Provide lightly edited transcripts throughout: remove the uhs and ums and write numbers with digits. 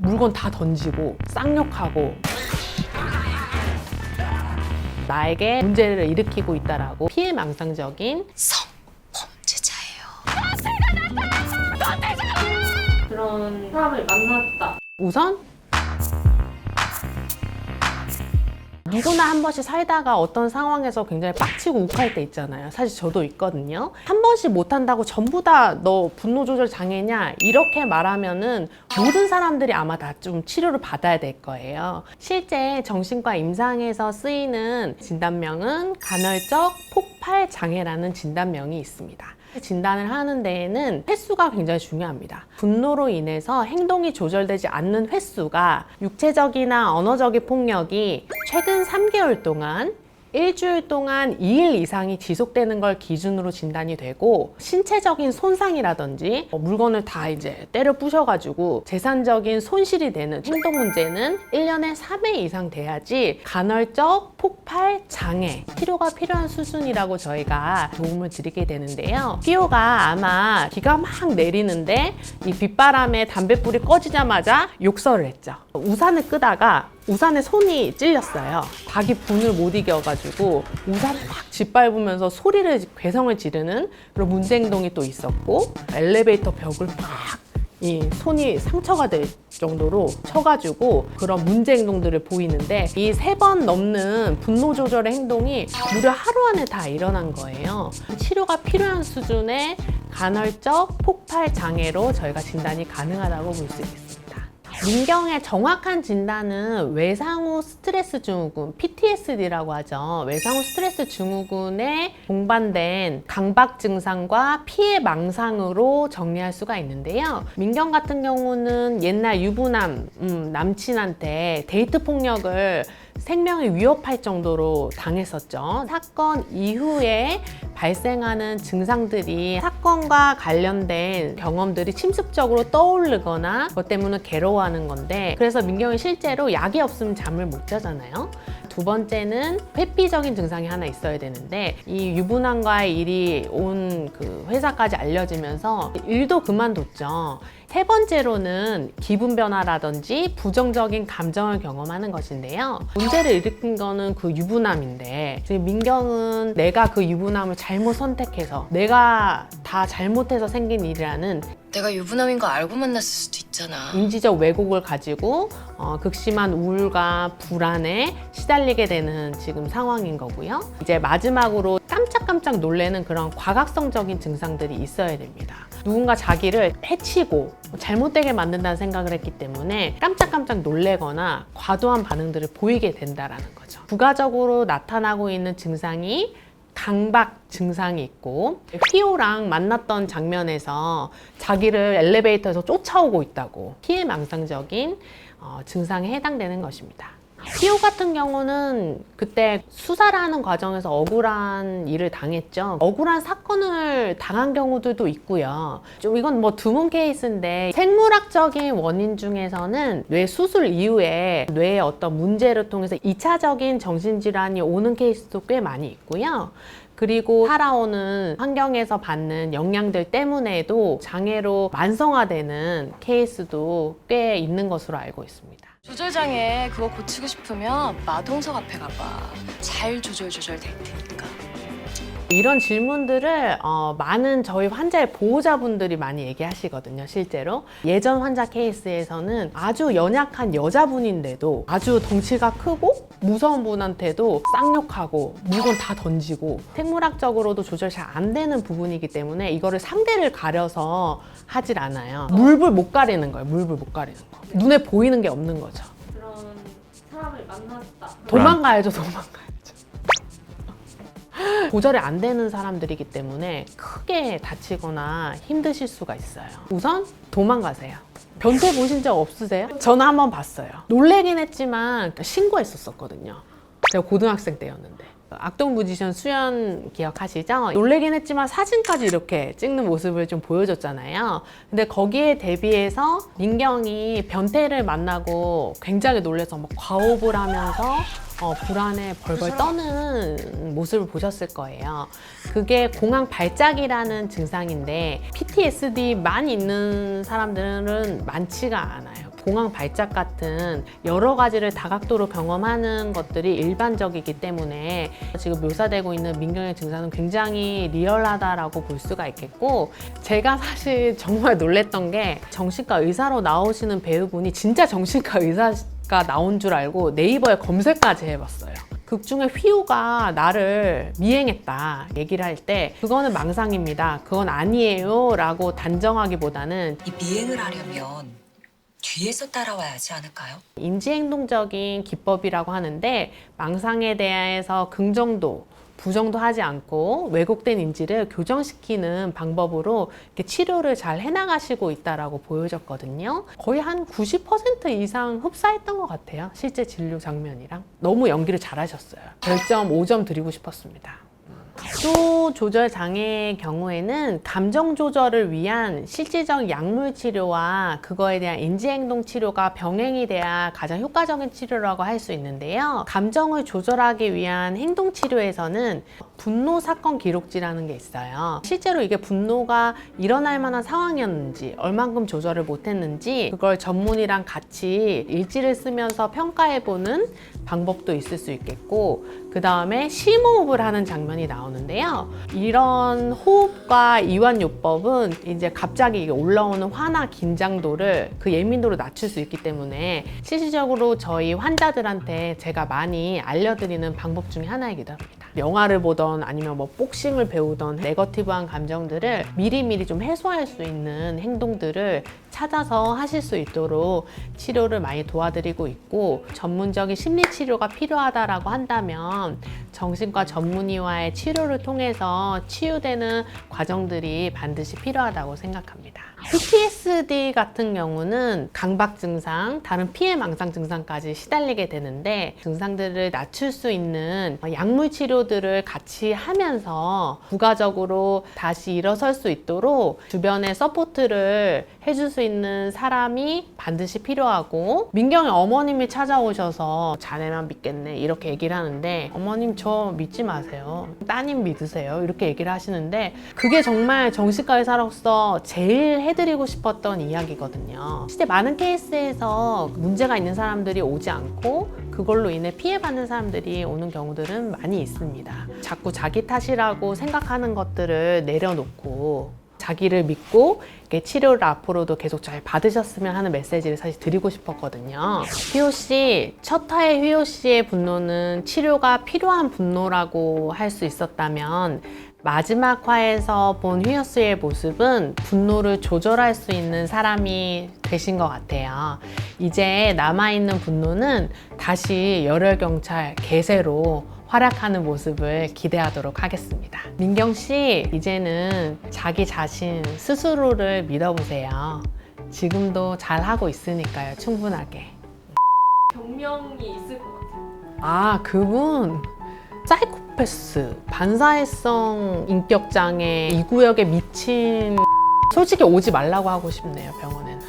물건 다 던지고 쌍욕하고 나에게 문제를 일으키고 있다라고 피해망상적인 성범죄자예요. 그런 사람을 만났다. 우선 누구나 한 번씩 살다가 어떤 상황에서 굉장히 빡치고 욱할 때 있잖아요. 사실 저도 있거든요. 한 번씩 못한다고 전부 다 너 분노 조절 장애냐 이렇게 말하면은 모든 사람들이 아마 다 좀 치료를 받아야 될 거예요. 실제 정신과 임상에서 쓰이는 진단명은 간헐적 폭발 장애라는 진단명이 있습니다. 진단을 하는 데에는 횟수가 굉장히 중요합니다. 분노로 인해서 행동이 조절되지 않는 횟수가 육체적이나 언어적인 폭력이 최근 3개월 동안 일주일 동안 2일 이상이 지속되는 걸 기준으로 진단이 되고, 신체적인 손상이라든지 물건을 다 이제 때려 부셔가지고 재산적인 손실이 되는 행동 문제는 1년에 3회 이상 돼야지 간헐적 폭발 장애 치료가 필요한 수준이라고 저희가 도움을 드리게 되는데요. 피오가 아마 비가 막 내리는데 이 빗바람에 담뱃불이 꺼지자마자 욕설을 했죠. 우산을 끄다가 우산에 손이 찔렸어요. 자기 분을 못 이겨가지고 우산을 막 짓밟으면서 소리를 괴성을 지르는 그런 문제 행동이 또 있었고, 엘리베이터 벽을 막 이 손이 상처가 될 정도로 쳐가지고 그런 문제 행동들을 보이는데, 이 3번 넘는 분노 조절의 행동이 무려 하루 안에 다 일어난 거예요. 치료가 필요한 수준의 간헐적 폭발 장애로 저희가 진단이 가능하다고 볼 수 있습니다. 민경의 정확한 진단은 외상후 스트레스 증후군, PTSD라고 하죠. 외상후 스트레스 증후군에 동반된 강박 증상과 피해 망상으로 정리할 수가 있는데요. 민경 같은 경우는 옛날 유부남, 남친한테 데이트 폭력을 생명을 위협할 정도로 당했었죠. 사건 이후에 발생하는 증상들이 사건과 관련된 경험들이 침습적으로 떠오르거나 그것 때문에 괴로워하는 건데, 그래서 민경이 실제로 약이 없으면 잠을 못 자잖아요. 두 번째는 회피적인 증상이 하나 있어야 되는데, 이 유부남과의 일이 온 그 회사까지 알려지면서 일도 그만뒀죠. 세 번째로는 기분 변화라든지 부정적인 감정을 경험하는 것인데요. 문제를 일으킨 거는 그 유부남인데, 지금 민경은 내가 그 유부남을 잘못 선택해서 내가 다 잘못해서 생긴 일이라는 내가 유부남인 거 알고 만났을 수도 있잖아. 인지적 왜곡을 가지고 극심한 우울감, 불안에 시달리게 되는 지금 상황인 거고요. 이제 마지막으로 깜짝깜짝 놀라는 그런 과각성적인 증상들이 있어야 됩니다. 누군가 자기를 해치고 잘못되게 만든다는 생각을 했기 때문에 깜짝깜짝 놀래거나 과도한 반응들을 보이게 된다는 거죠. 부가적으로 나타나고 있는 증상이 강박 증상이 있고, 피오랑 만났던 장면에서 자기를 엘리베이터에서 쫓아오고 있다고 피해망상적인 증상에 해당되는 것입니다. 피오 같은 경우는 그때 수사를 하는 과정에서 억울한 일을 당했죠. 억울한 사건을 당한 경우들도 있고요. 좀 이건 뭐 드문 케이스인데, 생물학적인 원인 중에서는 뇌 수술 이후에 뇌의 어떤 문제를 통해서 2차적인 정신질환이 오는 케이스도 꽤 많이 있고요. 그리고 살아오는 환경에서 받는 영향들 때문에도 장애로 만성화되는 케이스도 꽤 있는 것으로 알고 있습니다. 조절장애 그거 고치고 싶으면 마동석 앞에 가봐. 잘 조절 될 테니까. 이런 질문들을 많은 저희 환자의 보호자분들이 많이 얘기하시거든요. 실제로 예전 환자 케이스에서는 아주 연약한 여자분인데도 아주 덩치가 크고 무서운 분한테도 쌍욕하고 물건 다 던지고, 생물학적으로도 조절 잘 안 되는 부분이기 때문에 이거를 상대를 가려서 하질 않아요. 물불 못 가리는 거예요. 물불 못 가리는 거. 눈에 보이는 게 없는 거죠. 그런 사람을 만났다. 도망가야죠. 조절이 안 되는 사람들이기 때문에 크게 다치거나 힘드실 수가 있어요. 우선 도망가세요. 변태 보신 적 없으세요? 저는 한번 봤어요. 놀래긴 했지만 신고했었거든요. 제가 고등학생 때였는데. 악동 뮤지션 수연 기억하시죠? 놀래긴 했지만 사진까지 이렇게 찍는 모습을 좀 보여줬잖아요. 근데 거기에 대비해서 민경이 변태를 만나고 굉장히 놀라서 막 과호흡을 하면서 불안에 벌벌 떠는 모습을 보셨을 거예요. 그게 공황 발작이라는 증상인데 PTSD만 있는 사람들은 많지가 않아요. 공황 발작 같은 여러 가지를 다각도로 경험하는 것들이 일반적이기 때문에 지금 묘사되고 있는 민경의 증상은 굉장히 리얼하다라고 볼 수가 있겠고, 제가 사실 정말 놀랬던 게 정신과 의사로 나오시는 배우분이 진짜 정신과 의사가 나온 줄 알고 네이버에 검색까지 해봤어요. 극 중에 휘우가 나를 미행했다 얘기를 할 때 그거는 망상입니다, 그건 아니에요 라고 단정하기보다는 이 미행을 하려면 뒤에서 따라와야 하지 않을까요? 인지행동적인 기법이라고 하는데, 망상에 대해서 긍정도 부정도 하지 않고 왜곡된 인지를 교정시키는 방법으로 이렇게 치료를 잘 해나가시고 있다라고 보여졌거든요. 거의 한 90% 이상 흡사했던 것 같아요. 실제 진료 장면이랑. 너무 연기를 잘하셨어요. 별점 5점 드리고 싶었습니다. 또 조절 장애의 경우에는 감정 조절을 위한 실질적 약물 치료와 그거에 대한 인지행동 치료가 병행이 돼야 가장 효과적인 치료라고 할 수 있는데요. 감정을 조절하기 위한 행동 치료에서는 분노 사건 기록지라는 게 있어요. 실제로 이게 분노가 일어날 만한 상황이었는지, 얼만큼 조절을 못했는지 그걸 전문의랑 같이 일지를 쓰면서 평가해보는 방법도 있을 수 있겠고, 그 다음에 심호흡을 하는 장면이 나오는데요. 이런 호흡과 이완요법은 이제 갑자기 이게 올라오는 화나 긴장도를, 그 예민도를 낮출 수 있기 때문에 실질적으로 저희 환자들한테 제가 많이 알려드리는 방법 중에 하나이기도 합니다. 영화를 보던 아니면 뭐 복싱을 배우던 네거티브한 감정들을 미리미리 좀 해소할 수 있는 행동들을 찾아서 하실 수 있도록 치료를 많이 도와드리고 있고, 전문적인 심리치료가 필요하다라고 한다면 정신과 전문의와의 치료를 통해서 치유되는 과정들이 반드시 필요하다고 생각합니다. PTSD 같은 경우는 강박 증상, 다른 피해 망상 증상까지 시달리게 되는데, 증상들을 낮출 수 있는 약물 치료들을 같이 하면서 부가적으로 다시 일어설 수 있도록 주변에 서포트를 해줄 수 있는 사람이 반드시 필요하고, 민경의 어머님이 찾아오셔서 자네만 믿겠네 이렇게 얘기를 하는데, 어머님 저 믿지 마세요, 따님 믿으세요 이렇게 얘기를 하시는데, 그게 정말 정신과 의사로서 제일 해드리고 싶었던 이야기거든요. 실제 많은 케이스에서 문제가 있는 사람들이 오지 않고 그걸로 인해 피해받는 사람들이 오는 경우들은 많이 있습니다. 자꾸 자기 탓이라고 생각하는 것들을 내려놓고 자기를 믿고 치료를 앞으로도 계속 잘 받으셨으면 하는 메시지를 사실 드리고 싶었거든요. 휘호 씨, 첫 화의 휘호 씨의 분노는 치료가 필요한 분노라고 할 수 있었다면, 마지막 화에서 본 휘호 씨의 모습은 분노를 조절할 수 있는 사람이 되신 것 같아요. 이제 남아있는 분노는 다시 열혈경찰 개세로 활약하는 모습을 기대하도록 하겠습니다. 민경 씨, 이제는 자기 자신 스스로를 믿어보세요. 지금도 잘하고 있으니까요, 충분하게. 병명이 있을 것 같아요. 아, 그분 사이코패스, 반사회성 인격장애, 이 구역에 미친. 솔직히 오지 말라고 하고 싶네요, 병원에는.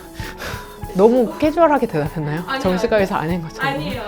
너무 캐주얼하게 대답했나요? 아니요, 정신과 의사 아닌 것처럼. 아니에요.